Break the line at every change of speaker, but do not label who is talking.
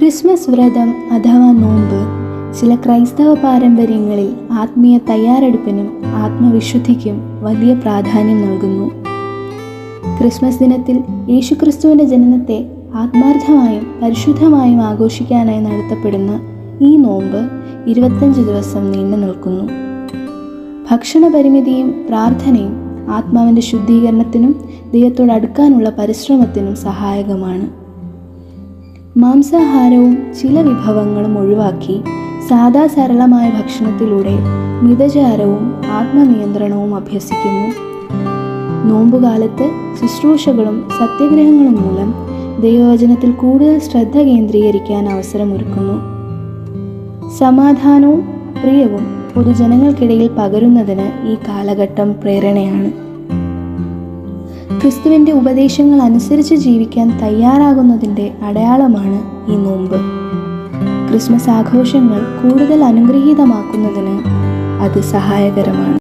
Christmas വ്രതം അഥവാ നോമ്പ് ചില ക്രൈസ്തവ പാരമ്പര്യങ്ങളിൽ ആത്മീയ തയ്യാറെടുപ്പിനും ആത്മവിശുദ്ധിക്കും വലിയ പ്രാധാന്യം നൽകുന്നു. ക്രിസ്മസ് ദിനത്തിൽ യേശുക്രിസ്തുവിൻ്റെ ജനനത്തെ ആത്മാർത്ഥമായും പരിശുദ്ധമായും ആഘോഷിക്കാനായി നടത്തപ്പെടുന്ന ഈ നോമ്പ് 25 ദിവസം നീണ്ടു നിൽക്കുന്നു. ഭക്ഷണ പരിമിതിയും പ്രാർത്ഥനയും ആത്മാവിൻ്റെ ശുദ്ധീകരണത്തിനും ദൈവത്തോട് അടുക്കാനുള്ള പരിശ്രമത്തിനും സഹായകമാണ്. മാംസാഹാരവും ചില വിഭവങ്ങളും ഒഴിവാക്കി സാദാ സരളമായ ഭക്ഷണത്തിലൂടെ മിതചാരവും ആത്മനിയന്ത്രണവും അഭ്യസിക്കുന്നു. നോമ്പുകാലത്ത് ശുശ്രൂഷകളും സത്യഗ്രഹങ്ങളും മൂലം ദൈവവചനത്തിൽ കൂടുതൽ ശ്രദ്ധ കേന്ദ്രീകരിക്കാൻ അവസരമൊരുക്കുന്നു. സമാധാനവും പ്രിയവും പൊതുജനങ്ങൾക്കിടയിൽ പകരുന്നതിന് ഈ കാലഘട്ടം പ്രേരണയാണ്. ക്രിസ്തുവിൻ്റെ ഉപദേശങ്ങൾ അനുസരിച്ച് ജീവിക്കാൻ തയ്യാറാകുന്നതിൻ്റെ അടയാളമാണ് ഈ നോമ്പ്. ക്രിസ്മസ് ആഘോഷങ്ങൾ കൂടുതൽ അനുഗ്രഹീതമാക്കുന്നതിന് അത് സഹായകരമാണ്.